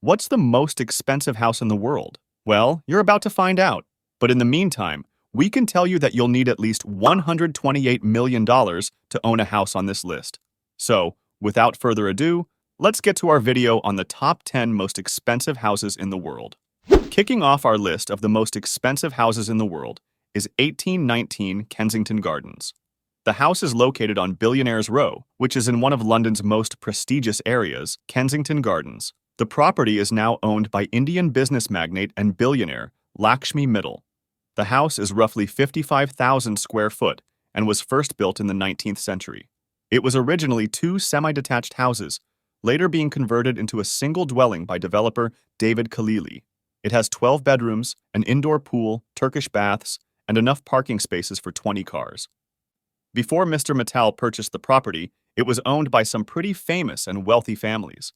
What's the most expensive house in the world? Well, you're about to find out. But in the meantime, we can tell you that you'll need at least $128 million to own a house on this list. So, without further ado, let's get to our video on the top 10 most expensive houses in the world. Kicking off our list of the most expensive houses in the world is 1819 Kensington Gardens. The house is located on Billionaires Row, which is in one of London's most prestigious areas, Kensington Gardens. The property is now owned by Indian business magnate and billionaire Lakshmi Mittal. The house is roughly 55,000 square foot and was first built in the 19th century. It was originally two semi-detached houses, later being converted into a single dwelling by developer David Khalili. It has 12 bedrooms, an indoor pool, Turkish baths, and enough parking spaces for 20 cars. Before Mr. Mittal purchased the property, it was owned by some pretty famous and wealthy families.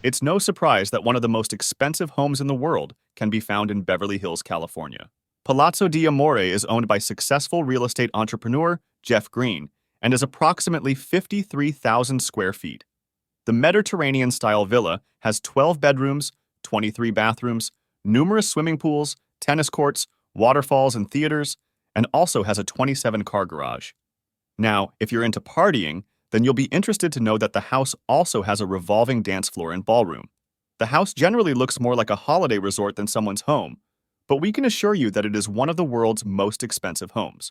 It's no surprise that one of the most expensive homes in the world can be found in Beverly Hills, California. Palazzo di Amore is owned by successful real estate entrepreneur Jeff Green and is approximately 53,000 square feet. The Mediterranean-style villa has 12 bedrooms, 23 bathrooms, numerous swimming pools, tennis courts, waterfalls, and theaters, and also has a 27-car garage. Now, if you're into partying, then you'll be interested to know that the house also has a revolving dance floor and ballroom. The house generally looks more like a holiday resort than someone's home, but we can assure you that it is one of the world's most expensive homes.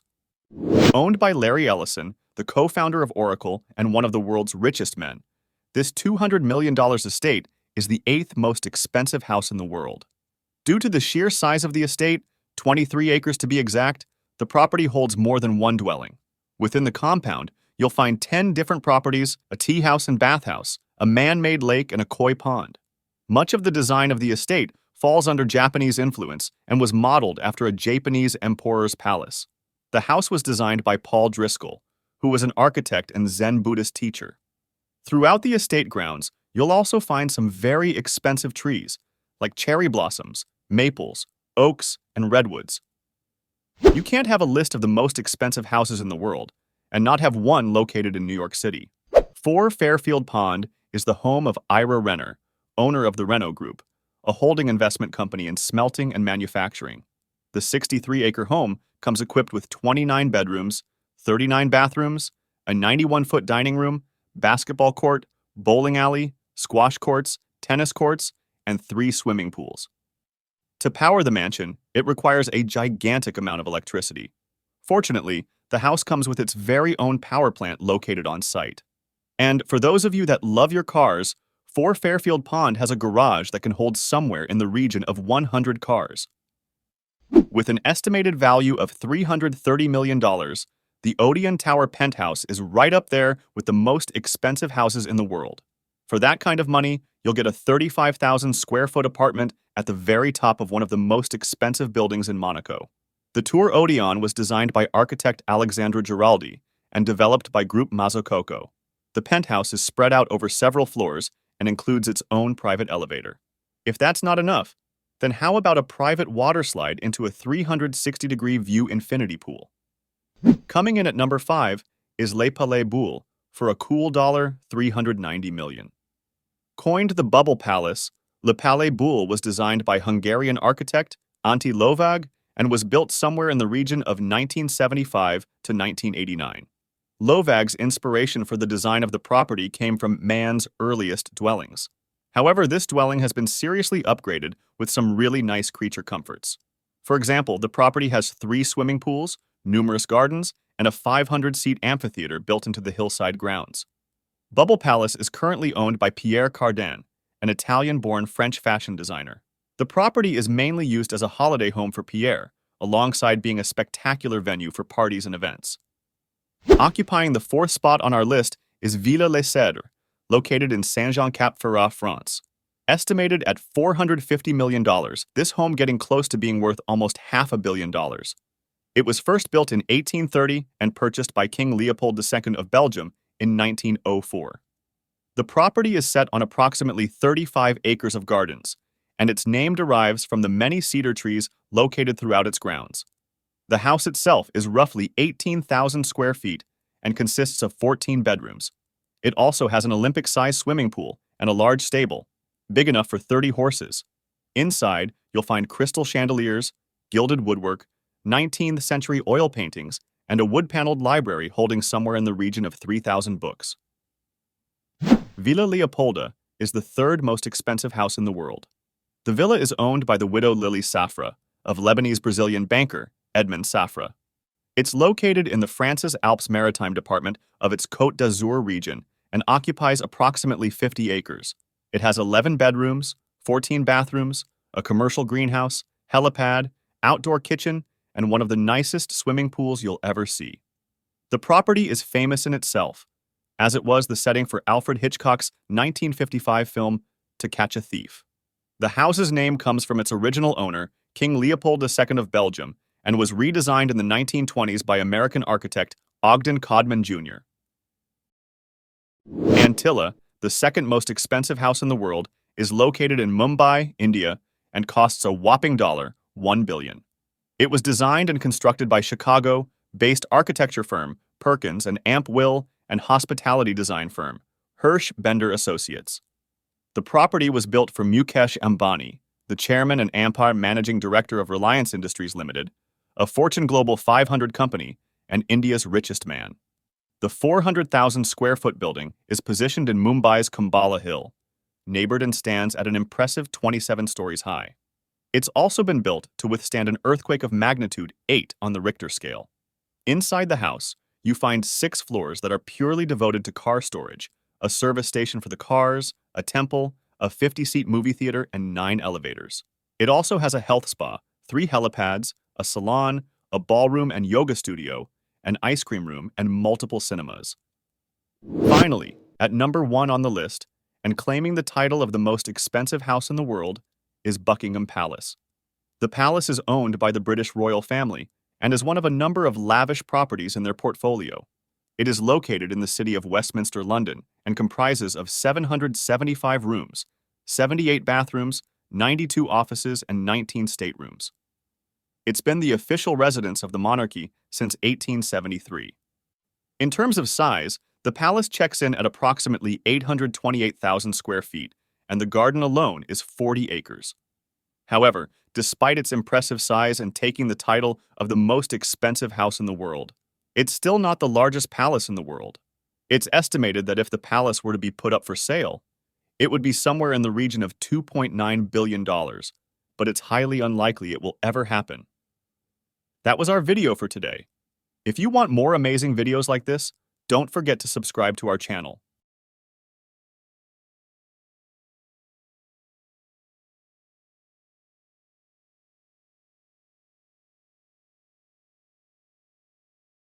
Owned by Larry Ellison, the co-founder of Oracle and one of the world's richest men, this $200 million estate is the 8th most expensive house in the world. Due to the sheer size of the estate, 23 acres to be exact, the property holds more than one dwelling. Within the compound, you'll find 10 different properties, a tea house and bathhouse, a man-made lake, and a koi pond. Much of the design of the estate falls under Japanese influence and was modeled after a Japanese emperor's palace. The house was designed by Paul Driscoll, who was an architect and Zen Buddhist teacher. Throughout the estate grounds, you'll also find some very expensive trees, like cherry blossoms, maples, oaks, and redwoods. You can't have a list of the most expensive houses in the world and not have one located in New York City. 4 Fairfield Pond is the home of Ira Renner, owner of the Renault Group, a holding investment company in smelting and manufacturing. The 63-acre home comes equipped with 29 bedrooms, 39 bathrooms, a 91-foot dining room, basketball court, bowling alley, squash courts, tennis courts, and 3 swimming pools. To power the mansion, it requires a gigantic amount of electricity. Fortunately, the house comes with its very own power plant located on site. And for those of you that love your cars, 4 Fairfield Pond has a garage that can hold somewhere in the region of 100 cars. With an estimated value of $330 million, the Odeon Tower penthouse is right up there with the most expensive houses in the world. For that kind of money, you'll get a 35,000 square foot apartment at the very top of one of the most expensive buildings in Monaco. The Tour Odeon was designed by architect Alexandra Giraldi and developed by Group Mazzucoco. The penthouse is spread out over several floors and includes its own private elevator. If that's not enough, then how about a private water slide into a 360-degree view infinity pool? Coming in at number 5 is Le Palais Boulle for a cool $390 million. Coined the Bubble Palace, Le Palais Boulle was designed by Hungarian architect Antti Lovag and was built somewhere in the region of 1975 to 1989. Lovag's inspiration for the design of the property came from man's earliest dwellings. However, this dwelling has been seriously upgraded with some really nice creature comforts. For example, the property has 3 swimming pools, numerous gardens, and a 500-seat amphitheater built into the hillside grounds. Bubble Palace is currently owned by Pierre Cardin, an Italian-born French fashion designer. The property is mainly used as a holiday home for Pierre, alongside being a spectacular venue for parties and events. Occupying the 4th spot on our list is Villa-les-Cèdres, located in Saint-Jean-Cap-Ferrat, France. Estimated at $450 million, this home getting close to being worth almost $500 million. It was first built in 1830 and purchased by King Leopold II of Belgium in 1904. The property is set on approximately 35 acres of gardens, and its name derives from the many cedar trees located throughout its grounds. The house itself is roughly 18,000 square feet and consists of 14 bedrooms. It also has an Olympic-sized swimming pool and a large stable. big enough for 30 horses. Inside, you'll find crystal chandeliers, gilded woodwork, 19th century oil paintings, and a wood-paneled library holding somewhere in the region of 3,000 books. Villa Leopolda is the third most expensive house in the world. The villa is owned by the widow Lily Safra of Lebanese-Brazilian banker Edmond Safra. It's located in the France's Alpes Maritime department of its Côte d'Azur region and occupies approximately 50 acres. It has 11 bedrooms, 14 bathrooms, a commercial greenhouse, helipad, outdoor kitchen, and one of the nicest swimming pools you'll ever see. The property is famous in itself, as it was the setting for Alfred Hitchcock's 1955 film To Catch a Thief. The house's name comes from its original owner, King Leopold II of Belgium, and was redesigned in the 1920s by American architect Ogden Codman Jr. Antilla, the second most expensive house in the world, is located in Mumbai, India, and costs a whopping $1 billion. It was designed and constructed by Chicago-based architecture firm Perkins and Amp Will and hospitality design firm Hirsch Bender Associates. The property was built for Mukesh Ambani, the chairman and Empire managing director of Reliance Industries Limited, a Fortune Global 500 company and India's richest man. The 400,000 square foot building is positioned in Mumbai's Kumbala Hill, neighbored and stands at an impressive 27 stories high. It's also been built to withstand an earthquake of magnitude 8 on the Richter scale. Inside the house, you find 6 floors that are purely devoted to car storage, a service station for the cars, a temple, a 50-seat movie theater, and 9 elevators. It also has a health spa, 3 helipads, a salon, a ballroom and yoga studio, an ice cream room, and multiple cinemas. Finally, at number 1 on the list, and claiming the title of the most expensive house in the world, is Buckingham Palace. The palace is owned by the British royal family and is one of a number of lavish properties in their portfolio. It is located in the city of Westminster, London, and comprises of 775 rooms, 78 bathrooms, 92 offices, and 19 staterooms. It's been the official residence of the monarchy since 1873. In terms of size, the palace checks in at approximately 828,000 square feet, and the garden alone is 40 acres. However, despite its impressive size and taking the title of the most expensive house in the world, it's still not the largest palace in the world. It's estimated that if the palace were to be put up for sale, it would be somewhere in the region of $2.9 billion, but it's highly unlikely it will ever happen. That was our video for today. If you want more amazing videos like this, don't forget to subscribe to our channel.